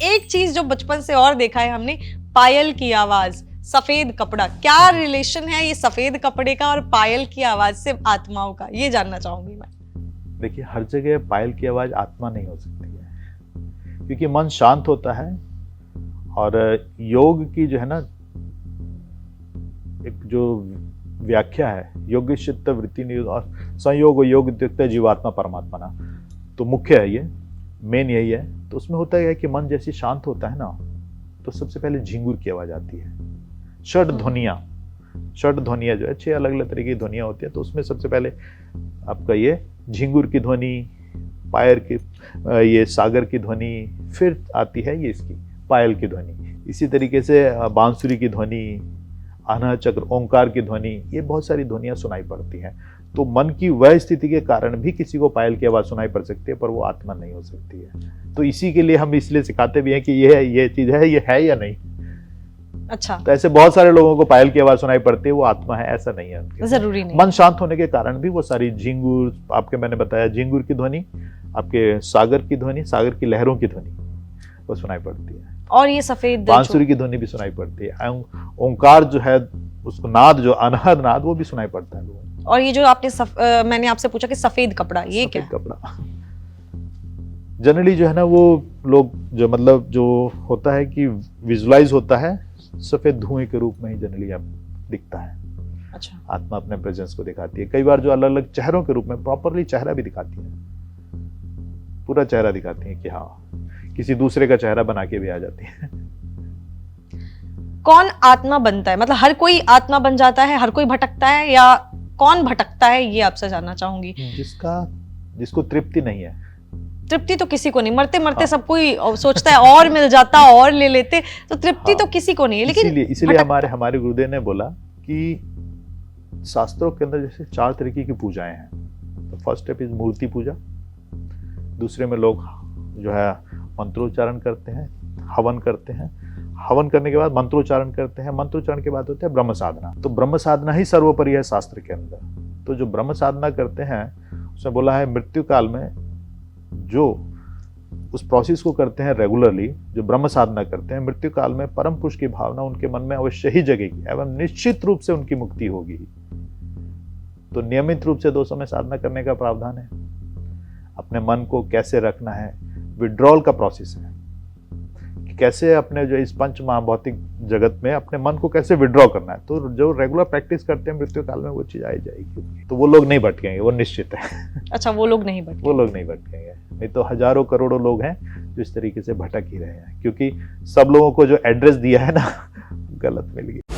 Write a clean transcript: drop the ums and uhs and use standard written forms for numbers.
एक चीज जो बचपन से और देखा है हमने, पायल की आवाज, सफेद कपड़ा, क्या रिलेशन है ये सफेद कपड़े का और पायल की आवाज से आत्माओं का, ये जानना चाहूंगी मैं। देखिए, हर जगह पायल की आवाज आत्मा नहीं हो सकती है, क्योंकि मन शांत होता है। और योग की जो है ना, एक जो व्याख्या है, योग चित्त वृत्ति निरोध और संयोग योग जीवात्मा परमात्मा ना, तो मुख्य है ये, मेन यही है। तो उसमें होता है कि मन जैसे शांत होता है ना, तो सबसे पहले झिंगुर की आवाज आती है। षड ध्वनियाँ जो है, 6 अलग अलग तरीके की ध्वनियाँ होती है। तो उसमें सबसे पहले आपका ये झिंगुर की ध्वनि, पायर की, ये सागर की ध्वनि, फिर आती है ये इसकी पायल की ध्वनि। इसी तरीके से बांसुरी की ध्वनि, आन्हा चक्र, ओंकार की ध्वनि, ये बहुत सारी ध्वनियाँ सुनाई पड़ती हैं। तो मन की वह स्थिति के कारण भी किसी को पायल की आवाज़ सुनाई पड़ सकती है, पर वो आत्मा नहीं हो सकती है। तो इसी के लिए हम इसलिए सिखाते भी हैं कि ये चीज़ है, ये है या नहीं। अच्छा, तो ऐसे बहुत सारे लोगों को पायल की आवाज़ सुनाई पड़ती है, वो आत्मा है ऐसा नहीं है। जरूरी नहीं। मन शांत होने के कारण भी वो सारी झिंगुर, आपके मैंने बताया झिंगुर की ध्वनि, आपके सागर की ध्वनि, सागर की लहरों की ध्वनि वो सुनाई पड़ती है। और ये सफेद बांसुरी की ध्वनि भी सुनाई पड़ती है। ओंकार जो है, उसको नाद, जो अनहद नाद, वो भी सुनाई पड़ता है लोगों को। और ये जो आपने मैंने आपसे पूछा कि सफेद कपड़ा, ये क्या है? कपड़ा जनरली जो है ना, वो लोग जो मतलब जो होता है कि विजुलाइज होता है सफेद धुएं के रूप में ही जनरली आप दिखता है। अच्छा, आत्मा अपने प्रेजेंस को दिखाती है। कई बार जो अलग अलग चेहरों के रूप में, प्रॉपरली चेहरा भी दिखाती है, पूरा चेहरा दिखाती है कि हाँ, किसी दूसरे का चेहरा बना के भी आ जाती है। कौन आत्मा बनता है? मतलब हर कोई आत्मा बन जाता है, हर कोई भटकता है, या कौन भटकता है, ये आपसे जानना चाहूंगी। जिसको तृप्ति नहीं है। तृप्ति तो किसी को नहीं, मरते मरते हाँ। सब कोई सोचता है और मिल जाता और ले लेते, तो तृप्ति हाँ। तो किसी को नहीं है। लेकिन इसीलिए हमारे गुरुदेव ने बोला कि शास्त्रों के अंदर जैसे 4 तरीके की पूजाएं हैं। तो फर्स्ट स्टेप इज मूर्ति पूजा, दूसरे में लोग जो है मंत्रोच्चारण करते हैं, हवन करते हैं, हवन करने के बाद मंत्रोच्चारण करते हैं, मंत्रोच्चारण के बाद होता है ब्रह्म साधना। तो ब्रह्म साधना ही सर्वोपरि है शास्त्र के अंदर। तो जो ब्रह्म साधना करते हैं, उसमें बोला है मृत्यु काल में जो उस प्रोसेस को करते हैं रेगुलरली, जो ब्रह्म साधना करते हैं, मृत्यु काल में परम पुरुष की भावना उनके मन में अवश्य ही जगेगी एवं निश्चित रूप से उनकी मुक्ति होगी। तो नियमित रूप से 2 समय साधना करने का प्रावधान है। अपने मन को कैसे रखना है, विड्रॉल का प्रोसेस है कि कैसे अपने जो इस पंच महाभौतिक जगत में अपने मन को कैसे विड्रॉ करना है। तो जो रेगुलर प्रैक्टिस करते हैं, मृत्यु काल में वो चीज आई जाएगी। तो वो लोग नहीं भटकेंगे, वो निश्चित है। अच्छा, वो लोग नहीं भटकेंगे। नहीं तो हजारों करोड़ों लोग हैं जो इस तरीके से भटक ही रहे हैं, क्योंकि सब लोगों को जो एड्रेस दिया है ना, गलत मिल गया।